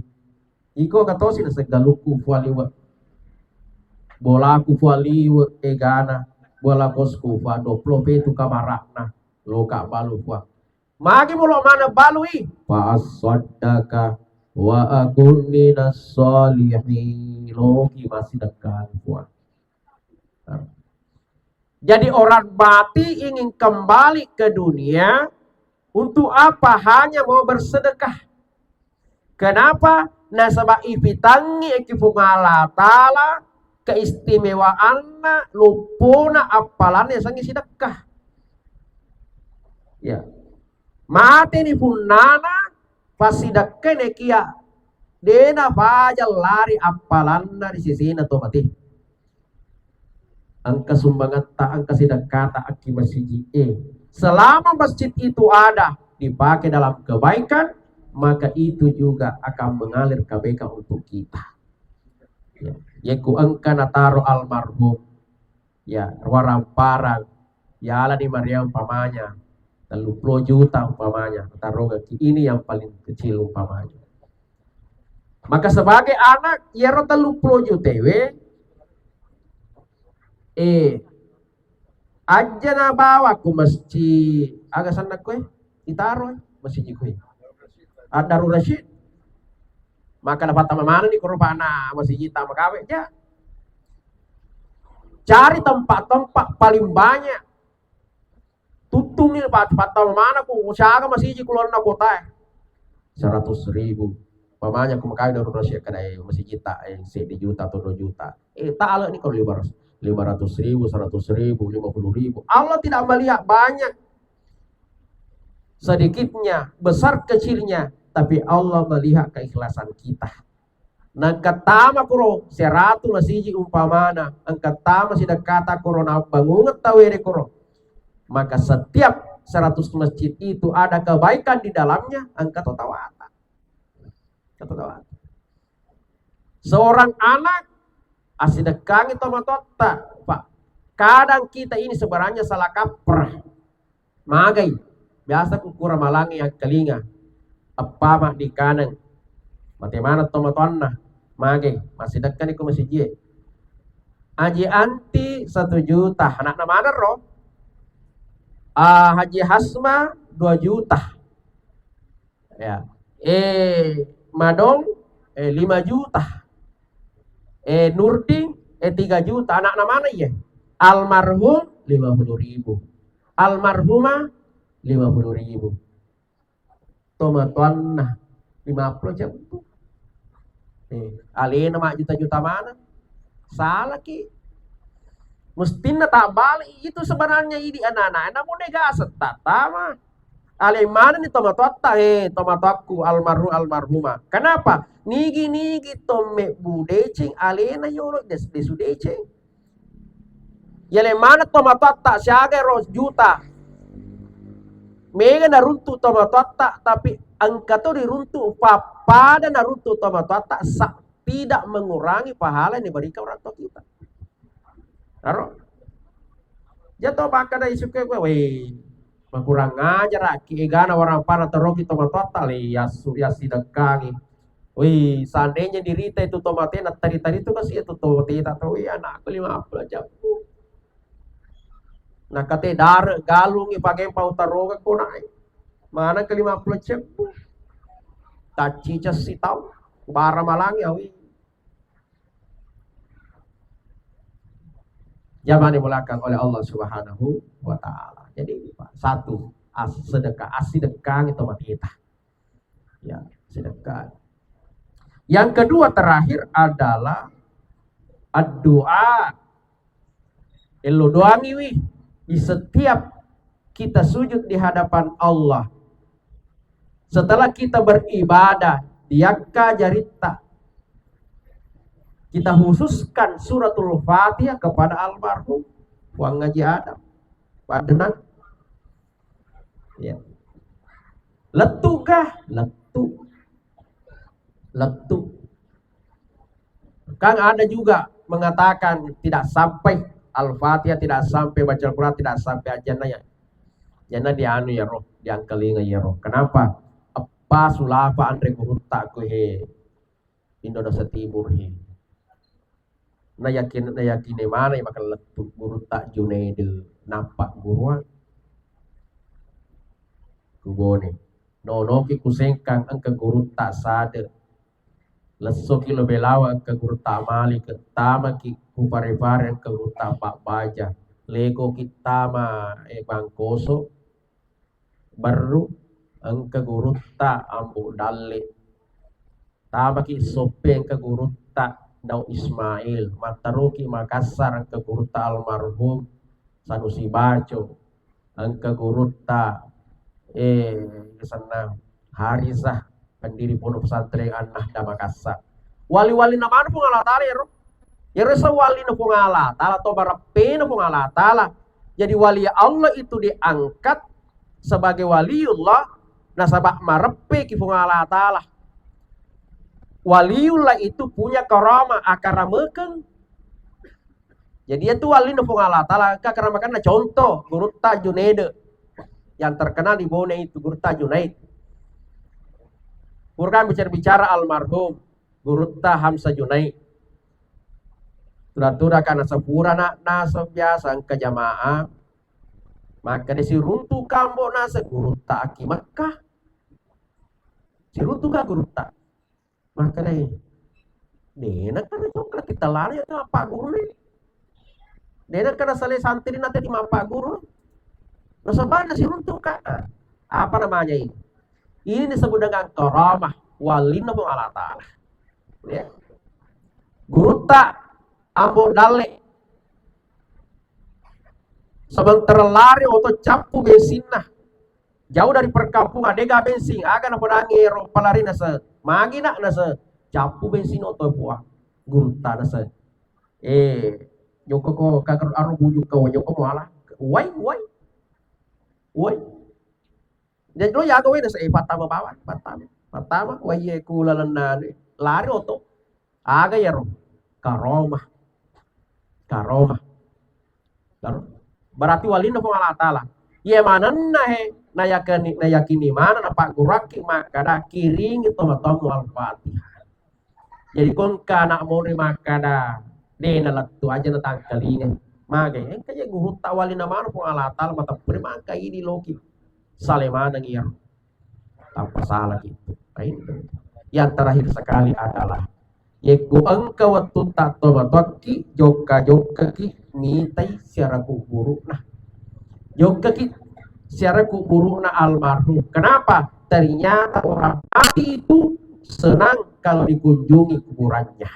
Iko katosi na segaluku fualiwa. Bola aku fualiwa egana. Bola kosku fa 20 petu kamarakna loka balu fuang. Magi mulo mana balui? Fa as-saddaka wa akun minas solihin. Loki masih dekat fuang. Jadi orang mati ingin kembali ke dunia untuk apa? Hanya mau bersedekah. Kenapa? Nasabah ifitangi ekifung Allah Ta'ala keistimewaanna lupuna apalannya sangi sedekah. Ya. Mati ni punana pasidekah nekia dena faja lari apalanna di sisi na to mati. Angka sumbangan tak angka sedekah aki masjid selama masjid itu ada dipakai dalam kebaikan, maka itu juga akan mengalir kebaikan untuk kita. Ya, yaku angka nataro almarhum, ya warang parang, ya ala di Maria umpamanya, 30 juta umpamanya, taruh ini yang paling kecil umpamanya. Maka sebagai anak, ya ro 30 juta aja na bawa ku masjid aga sana ko itaro masjid ko ada Darul Rashid maka dapat mana ni korupana masjid tama kawe ja cari tempat-tempat paling banyak tutung ni dapat mana ku usaha masjid keluar na kota 100.000 pamanya ku makawe Darul Rashid kadai masjid tak 1 juta atau 2 juta tak ala ni kalau 500.000, 100.000, 50.000. Allah tidak melihat banyak sedikitnya, besar kecilnya, tapi Allah melihat keikhlasan kita. Nangkat tama kuro 100 masjid umpamana, angkat tama sida kata corona bangunget tawere kuro. Maka setiap 100 masjid itu ada kebaikan di dalamnya, angkat tawata. Seorang anak asidekang itu matota, Pak. Kadang kita ini sebenarnya salah kaprah. Magai, biasa ku kurang malangi yang kelinga. Apa mak di kanan. Bagaimana tomatuanna? Mage, masih dekat iku masih jie. Haji Anti 1 juta. Anak nama ada roh. Haji Hasma 2 juta. Ya. Madong 5 juta. Nurdin 3 juta. Anak nama mana ya? Almarhum 50.000. Almarhumah 50.000. Tomatuanna 50 jam. Alena mak juta-juta mana? Salah ki. Mestinya tak balik itu sebenarnya ini anak-anak. Namun nega setatama. Ale mana nih tomatotta tomatoku almarhumah. Kenapa? Nigi tome budecing alena yolo desudecing. Yale mana tomatotta siaga ros juta. Mega naruntu tomatotta tapi angka tu diruntu pada naruntu tomatotta tidak mengurangi pahala yang diberikan orang tua kita. Taruh. Jatuh maka dari suka gue, kurang ajar ki gana orang pana teroki tomatotta le ya sidakangi. Wih, seandainya dirita itu tomatena tadi itu kasih itu tomatena tahu ya anakku 50 jam. Nah kate dar galungi pakai pau taroga ko na mana ke 50 jam. Tacica si tahu bara malangi awi. Zaman dimulakan oleh Allah Subhanahu wa taala. Jadi satu sedekah asidekah itu mati kita. Ya, sedekah. Yang kedua terakhir adalah doa. Elo doa miwi di setiap kita sujud di hadapan Allah. Setelah kita beribadah, diakka jarita. Kita khususkan suratul Fatihah kepada almarhum Wang Ngaji Adam. Padenan. Ya. Letukah? Letu. Kan ada juga mengatakan tidak sampai Al-Fatihah, tidak sampai baca Al-Quran, tidak sampai ajana ya. Jana dianu ya roh, diangkelinga ya roh. Kenapa? Apa sulafa andre gurutta ko he. Indonesia Timur he. Na yakin mana yang makan letuk gurutta Junaid nampak guruan. Kubone. No ki kusengkang ang kagurutta sade. Leso ki lo belawa ang kagurutta mali ketama ki kupare-pare ang kagurutta Pak Baja. Lego kitama bangkoso baru ang kagurutta ambo dalle. Tama ki sope ang kagurutta Daud Ismail, Mataruki Makassar ang kagurutta almarhum Sanusi Baco, ang kagurutta sana Harisah pendiri pondok pesantren An-Nahda Makassar. Wali-wali naman po Allah Ta'ala ya rasa wali na po Allah Ta'ala to barape na po Allah Ta'ala. Jadi wali Allah itu diangkat sebagai waliullah nasabak marepe ki po Allah Ta'ala. Waliullah itu punya karamah akarameukeun. Jadi itu wali nu Allah Ta'ala kakaramakan contoh Gurutta Junaid yang terkenal di Bone itu Gurutta Junaid. Bukan bicara almarhum Gurutta Hamzah Junaid. Tura-tura kana sepura nasa biasa ke jamaah. Maka desi runtu kambo nasa Gurutta aki Makkah. Si runtu ka Gurutta. Maka deh kana coklat kita lari itu apa guru nih. Dena kana sale santri nanti di mapa guru. Nasabana si runtu ka. Apa namanya ini? Ini disebut dengan karamah walina pun Allah Ta'ala. Ya. Gurutta ambo dalle. Sementara lari atau capu bensinna. Jauh dari perkampungan dega bensin aga na podangi ro palari nasa magi na nasa capu bensin atau buah Gurutta nasa nyoko ko kakar aru bujuk ko nyoko mala wai jadi lo ya ko nasa patama bawan patama wai kulalan lari oto aga ya ro karomah berarti walina po Allah Ta'ala ye mananna he nayakini mana napak guraki makada kiring itu matamu al-fatihah. Jadi kon kana mo ni makada de nalattu aja na tangkalingan magay kaya guru tawali naman po alatal mata prima ini loki salemana ngiyar tanpa salah gitu. Nah, itu. Yang terakhir sekali adalah yaitu engkau waktu tato matoki joka ki mitai secara kuburu. Nah, joka ki secara kuburu na almarhum. Kenapa? Ternyata orang mati itu senang kalau dikunjungi kuburannya.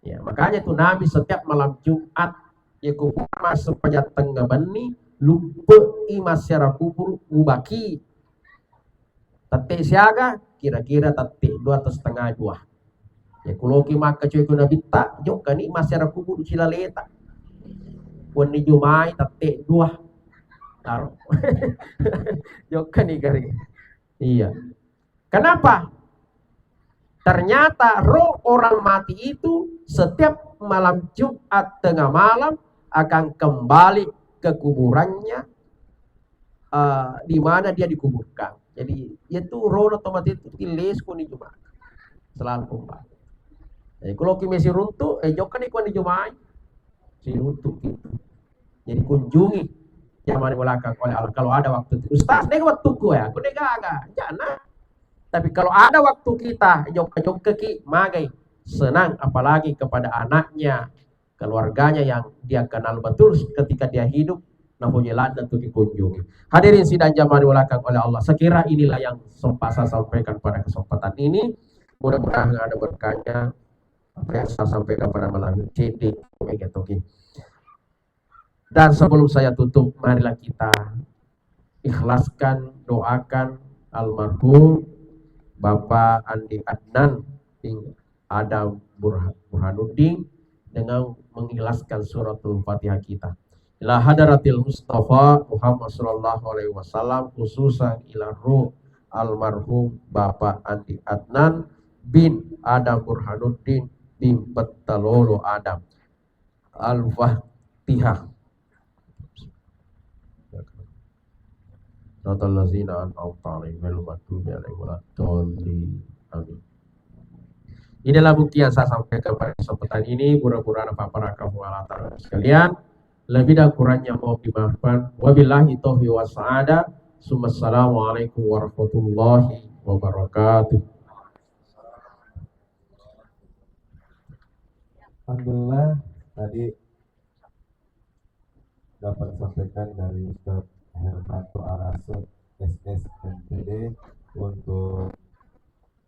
Ya, makanya itu Nabi setiap malam Jumat ya kubur masuk pada tengah beni lupa ima secara kubur ubaki. Tete siaga kira-kira tete 2,5 ya kuloki maka cuy kuna bitta jok kani masyarakat kubur sila leta pun ni jumai tete 2 taruh jok kani kari iya. Kenapa? Ternyata roh orang mati itu setiap malam Jumat tengah malam akan kembali ke kuburannya di mana dia dikuburkan. Jadi itu roh otomatis itu tilis kuni Jumat selalu kembali. Kalau kimi si runtuh, jokan ikuan di Jumai si runtuh gitu. Jadi kunjungi zaman belakang oleh Allah. Kalau ada waktu itu, Ustaz, nih waktu gue ya, aku nih gak, jangan. Tapi kalau ada waktu kita, jok ki magai senang, apalagi kepada anaknya, keluarganya yang dia kenal betul ketika dia hidup, nahujilat dan tuh dikunjungi. Hadirin sidang zaman belakang oleh Allah. Sekira inilah yang sempat saya sampaikan pada kesempatan ini. Mudah-mudahan ada berkahnya. Apa yang saya sampaikan pada malam ini. Dan sebelum saya tutup, marilah kita ikhlaskan, doakan almarhum Bapak Andi Adnan bin Adam Burhanuddin dengan mengikhlaskan suratul Fatihah kita. Ila hadaratil Mustafa Muhammad sallallahu alaihi wasallam, khususan ila ruh almarhum Bapak Andi Adnan bin Adam Burhanuddin bin Petalolo Adam. Al-Fatihah. Natallazina an'amta alaihim wal maghdubi alaihim waladdallin. Amin. Inilah bukti yang saya sampaikan pada kesempatan ini. Mudah-mudahan para kawan sekalian, lebih dan kurangnya mohon dimaafkan. Wabillahi taufiq wassaada. Assalamualaikum warahmatullahi wabarakatuh. Alhamdulillah tadi dapat disampaikan dari Ustaz Hermanto Arasud SSMPD untuk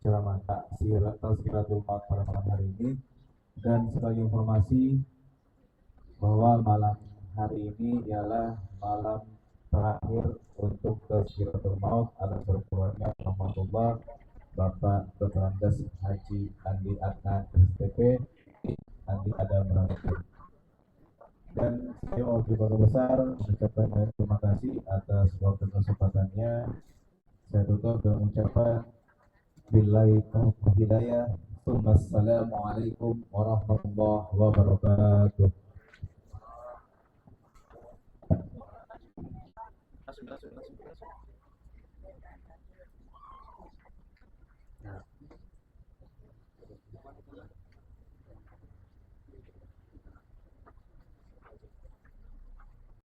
ceramah Tazkiratul Maut pada malam hari ini. Dan sebagai informasi bahwa malam hari ini ialah malam terakhir untuk Tazkiratul Maut atas berkeluarga rahmatullah Bapak Dr. Andes Haji Andi Adnan STP Andi Adam Burhanuddin. Dan saya mau berterima besar mengucapkan terima kasih atas waktu kesempatannya. Saya tutup dengan ucapan billahi taufiq hidayah. Wassalamualaikum warahmatullahi wabarakatuh.